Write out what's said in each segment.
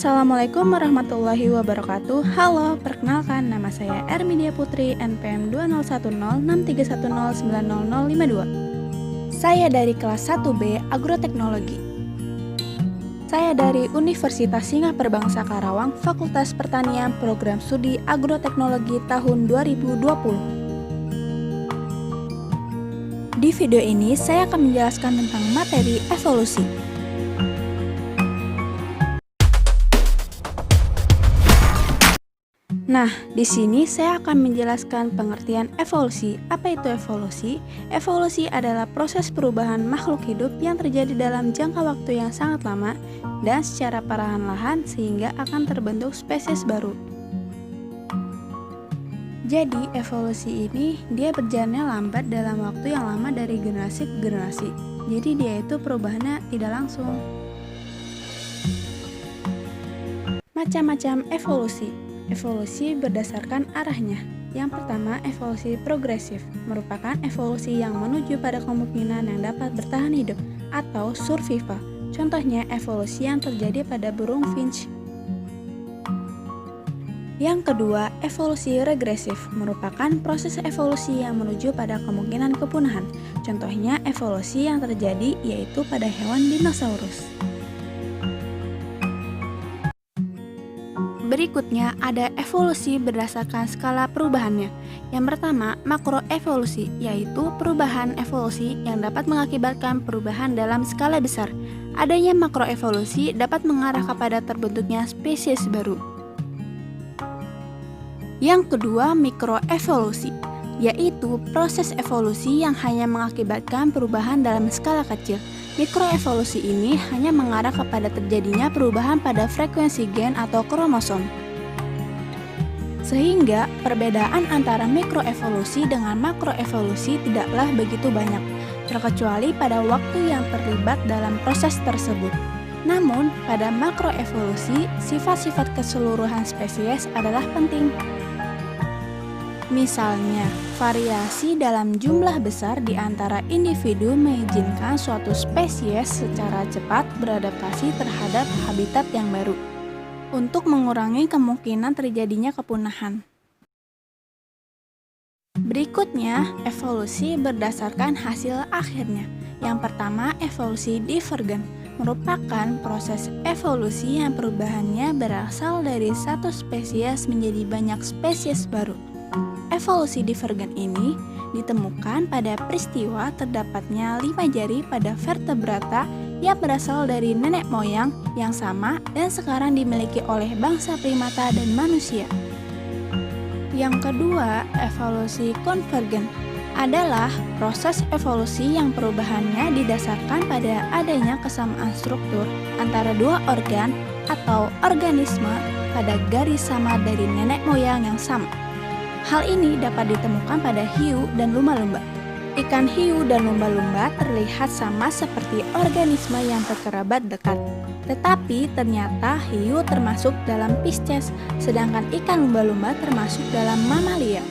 Assalamualaikum warahmatullahi wabarakatuh. Halo, perkenalkan nama saya Ermidia Putri, NPM 201063109052. Saya dari kelas 1B Agroteknologi. Saya dari Universitas Singapura Bangsa Karawang, Fakultas Pertanian, Program Studi Agroteknologi tahun 2020. Di video ini saya akan menjelaskan tentang materi evolusi. Nah, di sini saya akan menjelaskan pengertian evolusi. Apa itu evolusi? Evolusi adalah proses perubahan makhluk hidup yang terjadi dalam jangka waktu yang sangat lama dan secara perlahan-lahan sehingga akan terbentuk spesies baru. Jadi, evolusi ini dia berjalannya lambat dalam waktu yang lama dari generasi ke generasi. Jadi, dia itu perubahannya tidak langsung. Macam-macam evolusi. Evolusi berdasarkan arahnya. Yang pertama, evolusi progresif merupakan evolusi yang menuju pada kemungkinan yang dapat bertahan hidup atau survival. Contohnya evolusi yang terjadi pada burung finch. Yang kedua, evolusi regresif merupakan proses evolusi yang menuju pada kemungkinan kepunahan. Contohnya evolusi yang terjadi yaitu pada hewan dinosaurus. Berikutnya ada evolusi berdasarkan skala perubahannya. Yang pertama, makroevolusi, yaitu perubahan evolusi yang dapat mengakibatkan perubahan dalam skala besar. Adanya makroevolusi dapat mengarah kepada terbentuknya spesies baru. Yang kedua, mikroevolusi, yaitu proses evolusi yang hanya mengakibatkan perubahan dalam skala kecil. Mikroevolusi ini hanya mengarah kepada terjadinya perubahan pada frekuensi gen atau kromosom. Sehingga perbedaan antara mikroevolusi dengan makroevolusi tidaklah begitu banyak, terkecuali pada waktu yang terlibat dalam proses tersebut. Namun, pada makroevolusi, sifat-sifat keseluruhan spesies adalah penting. Misalnya, variasi dalam jumlah besar di antara individu mengizinkan suatu spesies secara cepat beradaptasi terhadap habitat yang baru, untuk mengurangi kemungkinan terjadinya kepunahan. Berikutnya, evolusi berdasarkan hasil akhirnya. Yang pertama, evolusi divergen merupakan proses evolusi yang perubahannya berasal dari satu spesies menjadi banyak spesies baru. Evolusi divergen ini ditemukan pada peristiwa terdapatnya 5 jari pada vertebrata yang berasal dari nenek moyang yang sama dan sekarang dimiliki oleh bangsa primata dan manusia. Yang kedua, evolusi konvergen adalah proses evolusi yang perubahannya didasarkan pada adanya kesamaan struktur antara dua organ atau organisme pada garis sama dari nenek moyang yang sama. Hal ini dapat ditemukan pada hiu dan lumba-lumba. Ikan hiu dan lumba-lumba terlihat sama seperti organisme yang berkerabat dekat. Tetapi ternyata hiu termasuk dalam Pisces, sedangkan ikan lumba-lumba termasuk dalam mamalia.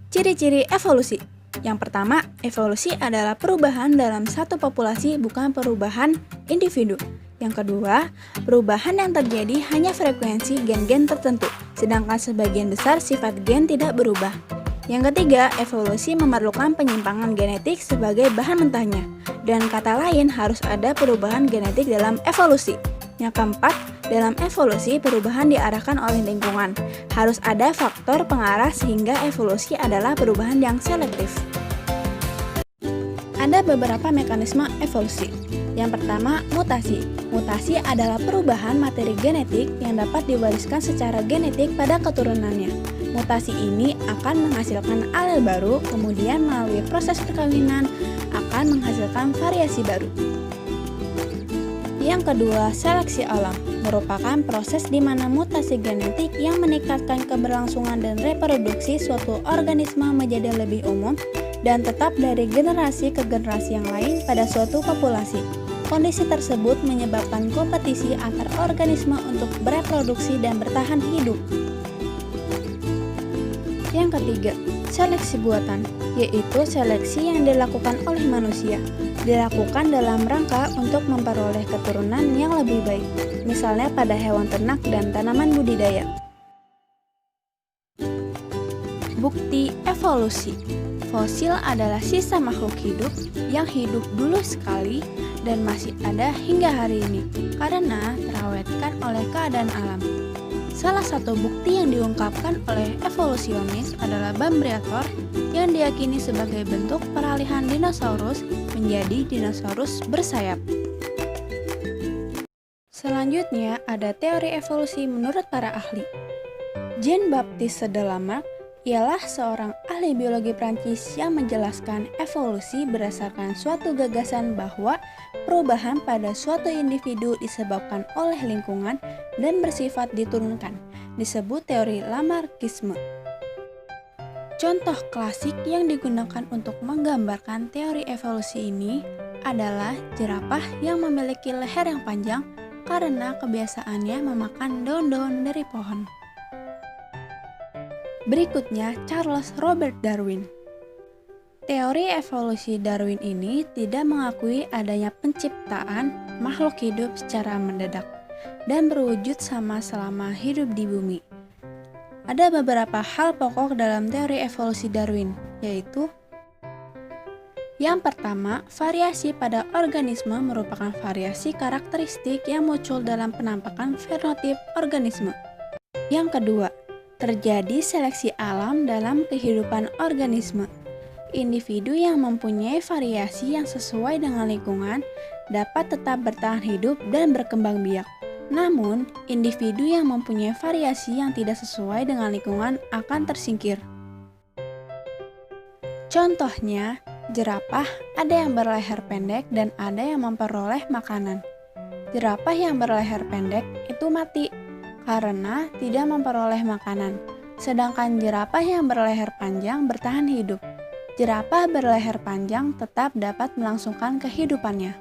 Ciri-ciri evolusi. Yang pertama, evolusi adalah perubahan dalam satu populasi, bukan perubahan individu. Yang kedua, perubahan yang terjadi hanya frekuensi gen-gen tertentu, sedangkan sebagian besar sifat gen tidak berubah. Yang ketiga, evolusi memerlukan penyimpangan genetik sebagai bahan mentahnya, dan kata lain harus ada perubahan genetik dalam evolusi. Yang keempat, dalam evolusi perubahan diarahkan oleh lingkungan. Harus ada faktor pengarah sehingga evolusi adalah perubahan yang selektif. Ada beberapa mekanisme evolusi. Yang pertama, mutasi. Mutasi adalah perubahan materi genetik yang dapat diwariskan secara genetik pada keturunannya. Mutasi ini akan menghasilkan alel baru, kemudian melalui proses perkawinan akan menghasilkan variasi baru. Yang kedua, seleksi alam merupakan proses di mana mutasi genetik yang meningkatkan keberlangsungan dan reproduksi suatu organisme menjadi lebih umum dan tetap dari generasi ke generasi yang lain pada suatu populasi. Kondisi tersebut menyebabkan kompetisi antar organisme untuk bereproduksi dan bertahan hidup. Yang ketiga, seleksi buatan yaitu seleksi yang dilakukan oleh manusia. Dilakukan dalam rangka untuk memperoleh keturunan yang lebih baik, misalnya pada hewan ternak dan tanaman budidaya. Bukti evolusi. Fosil adalah sisa makhluk hidup yang hidup dulu sekali dan masih ada hingga hari ini karena terawetkan oleh keadaan alam. Salah satu bukti yang diungkapkan oleh evolusionis adalah Bambriator yang diyakini sebagai bentuk peralihan dinosaurus menjadi dinosaurus bersayap. Selanjutnya ada teori evolusi menurut para ahli. Jean-Baptiste de Lamarck ialah seorang ahli biologi Prancis yang menjelaskan evolusi berdasarkan suatu gagasan bahwa perubahan pada suatu individu disebabkan oleh lingkungan dan bersifat diturunkan, disebut teori Lamarckisme. Contoh klasik yang digunakan untuk menggambarkan teori evolusi ini adalah jerapah yang memiliki leher yang panjang karena kebiasaannya memakan daun-daun dari pohon. Berikutnya, Charles Robert Darwin. Teori evolusi Darwin ini tidak mengakui adanya penciptaan makhluk hidup secara mendadak dan berwujud sama selama hidup di bumi. Ada beberapa hal pokok dalam teori evolusi Darwin, yaitu yang pertama, variasi pada organisme merupakan variasi karakteristik yang muncul dalam penampakan fenotip organisme. Yang kedua, terjadi seleksi alam dalam kehidupan organisme. Individu yang mempunyai variasi yang sesuai dengan lingkungan dapat tetap bertahan hidup dan berkembang biak. Namun, individu yang mempunyai variasi yang tidak sesuai dengan lingkungan akan tersingkir. Contohnya, jerapah ada yang berleher pendek dan ada yang memperoleh makanan. Jerapah yang berleher pendek itu mati karena tidak memperoleh makanan, sedangkan jerapah yang berleher panjang bertahan hidup. Jerapah berleher panjang tetap dapat melangsungkan kehidupannya.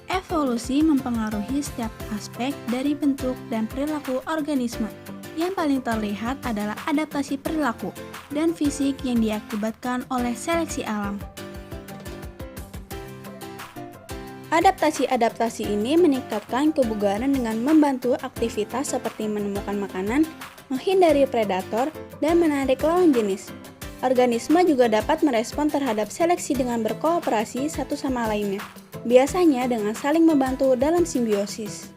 Evolusi mempengaruhi setiap aspek dari bentuk dan perilaku organisme. Yang paling terlihat adalah adaptasi perilaku dan fisik yang diakibatkan oleh seleksi alam. Adaptasi-adaptasi ini meningkatkan kebugaran dengan membantu aktivitas seperti menemukan makanan, menghindari predator, dan menarik lawan jenis. Organisme juga dapat merespon terhadap seleksi dengan berkooperasi satu sama lainnya, biasanya dengan saling membantu dalam simbiosis.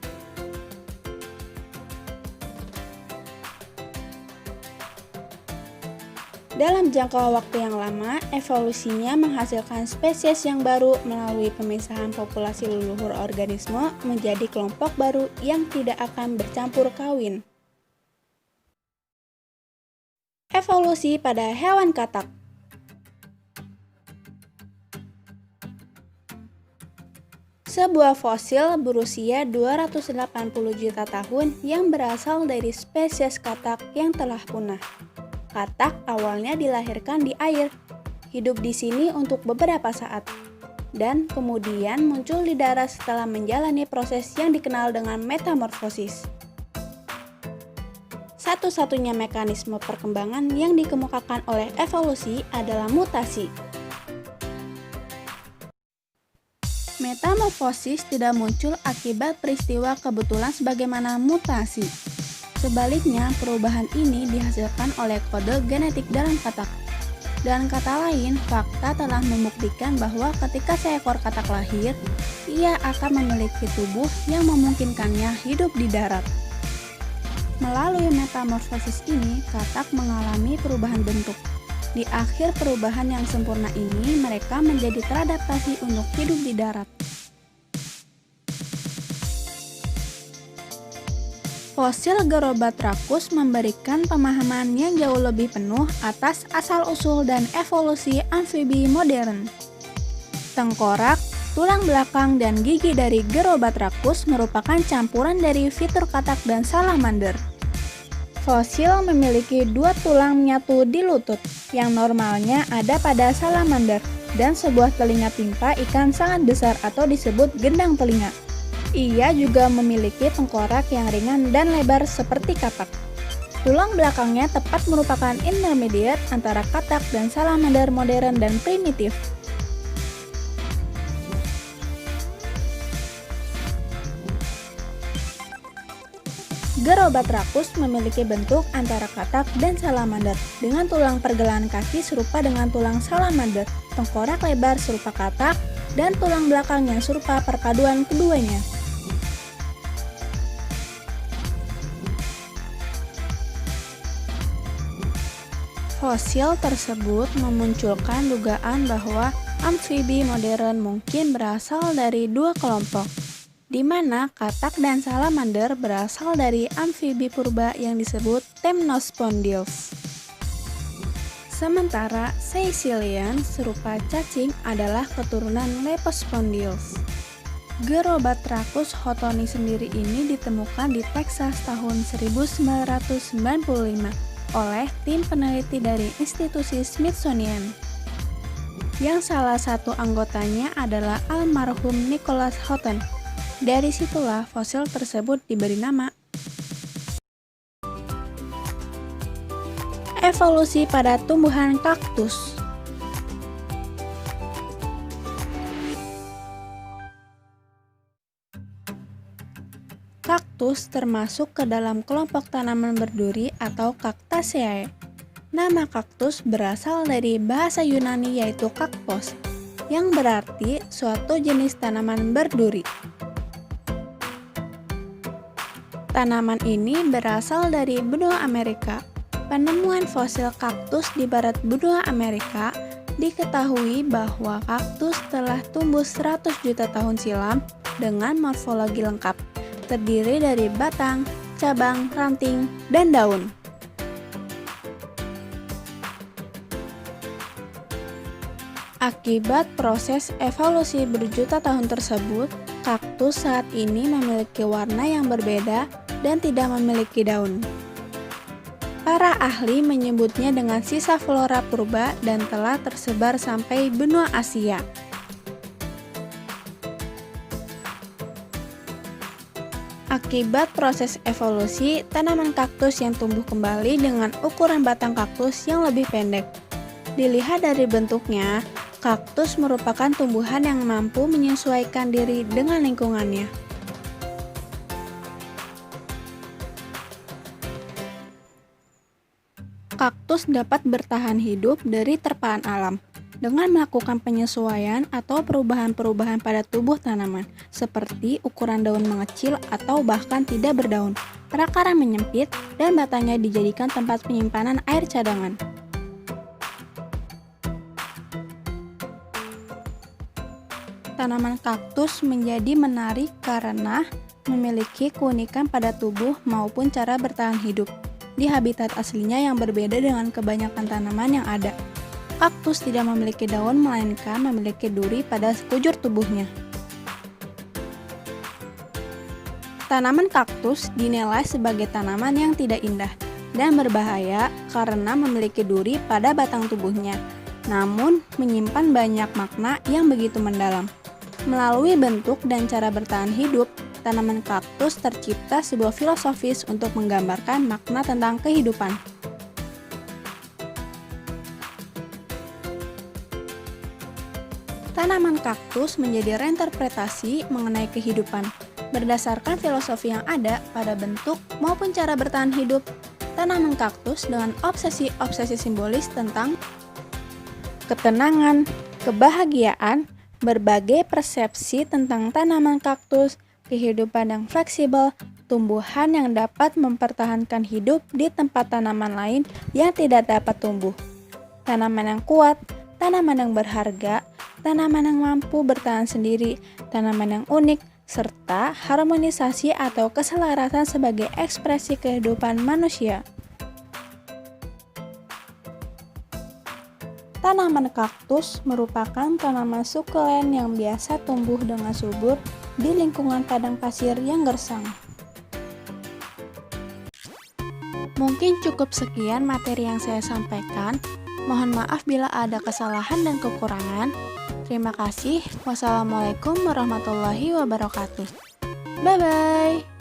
Dalam jangka waktu yang lama, evolusinya menghasilkan spesies yang baru melalui pemisahan populasi leluhur organisme menjadi kelompok baru yang tidak akan bercampur kawin. Evolusi pada hewan katak. Sebuah fosil berusia 280 juta tahun yang berasal dari spesies katak yang telah punah. Katak awalnya dilahirkan di air, hidup di sini untuk beberapa saat, dan kemudian muncul di darat setelah menjalani proses yang dikenal dengan metamorfosis. Satu-satunya mekanisme perkembangan yang dikemukakan oleh evolusi adalah mutasi. Metamorfosis tidak muncul akibat peristiwa kebetulan sebagaimana mutasi. Sebaliknya, perubahan ini dihasilkan oleh kode genetik dalam katak. Dengan kata lain, fakta telah membuktikan bahwa ketika seekor katak lahir, ia akan memiliki tubuh yang memungkinkannya hidup di darat. Melalui metamorfosis ini, katak mengalami perubahan bentuk. Di akhir perubahan yang sempurna ini, mereka menjadi teradaptasi untuk hidup di darat. Fosil Gerobatrachus memberikan pemahaman yang jauh lebih penuh atas asal-usul dan evolusi amfibi modern. Tengkorak, tulang belakang, dan gigi dari Gerobatrachus merupakan campuran dari fitur katak dan salamander. Fosil memiliki dua tulang menyatu di lutut, yang normalnya ada pada salamander, dan sebuah telinga timpa ikan sangat besar atau disebut gendang telinga. Ia juga memiliki tengkorak yang ringan dan lebar seperti katak. Tulang belakangnya tepat merupakan intermediate antara katak dan salamander modern dan primitif. Gerobatrachus memiliki bentuk antara katak dan salamander, dengan tulang pergelangan kaki serupa dengan tulang salamander, tengkorak lebar serupa katak, dan tulang belakang yang serupa perpaduan keduanya. Fosil tersebut memunculkan dugaan bahwa amfibi modern mungkin berasal dari dua kelompok, di mana katak dan salamander berasal dari amfibi purba yang disebut Temnospondyls. Sementara Caecilian serupa cacing adalah keturunan Lepospondyls. Gerobatrachus hottoni sendiri ini ditemukan di Texas tahun 1995 oleh tim peneliti dari institusi Smithsonian, yang salah satu anggotanya adalah almarhum Nicholas Houghton. Dari situlah fosil tersebut diberi nama. Evolusi pada tumbuhan kaktus. Kaktus termasuk ke dalam kelompok tanaman berduri atau Cactaceae. Nama kaktus berasal dari bahasa Yunani yaitu kaktos, yang berarti suatu jenis tanaman berduri. Tanaman ini berasal dari benua Amerika. Penemuan fosil kaktus di barat benua Amerika diketahui bahwa kaktus telah tumbuh 100 juta tahun silam dengan morfologi lengkap, terdiri dari batang, cabang, ranting, dan daun. Akibat proses evolusi berjuta tahun tersebut, kaktus saat ini memiliki warna yang berbeda dan tidak memiliki daun. Para ahli menyebutnya dengan sisa flora purba dan telah tersebar sampai benua Asia. Akibat proses evolusi, tanaman kaktus yang tumbuh kembali dengan ukuran batang kaktus yang lebih pendek. Dilihat dari bentuknya, kaktus merupakan tumbuhan yang mampu menyesuaikan diri dengan lingkungannya. Kaktus dapat bertahan hidup dari terpaan alam dengan melakukan penyesuaian atau perubahan-perubahan pada tubuh tanaman, seperti ukuran daun mengecil atau bahkan tidak berdaun, akarnya menyempit, dan batangnya dijadikan tempat penyimpanan air cadangan. Tanaman kaktus menjadi menarik karena memiliki keunikan pada tubuh maupun cara bertahan hidup di habitat aslinya yang berbeda dengan kebanyakan tanaman yang ada. Kaktus tidak memiliki daun melainkan memiliki duri pada sekujur tubuhnya. Tanaman kaktus dinilai sebagai tanaman yang tidak indah dan berbahaya karena memiliki duri pada batang tubuhnya, namun menyimpan banyak makna yang begitu mendalam. Melalui bentuk dan cara bertahan hidup, tanaman kaktus tercipta sebuah filosofis untuk menggambarkan makna tentang kehidupan. Tanaman kaktus menjadi reinterpretasi mengenai kehidupan. Berdasarkan filosofi yang ada pada bentuk maupun cara bertahan hidup, tanaman kaktus dengan obsesi-obsesi simbolis tentang ketenangan, kebahagiaan, berbagai persepsi tentang tanaman kaktus, kehidupan yang fleksibel, tumbuhan yang dapat mempertahankan hidup di tempat tanaman lain yang tidak dapat tumbuh, tanaman yang kuat, tanaman yang berharga, tanaman yang mampu bertahan sendiri, tanaman yang unik, serta harmonisasi atau keselarasan sebagai ekspresi kehidupan manusia. Tanaman kaktus merupakan tanaman sukulen yang biasa tumbuh dengan subur di lingkungan padang pasir yang gersang. Mungkin cukup sekian materi yang saya sampaikan. Mohon maaf bila ada kesalahan dan kekurangan. Terima kasih. Wassalamualaikum warahmatullahi wabarakatuh. Bye-bye.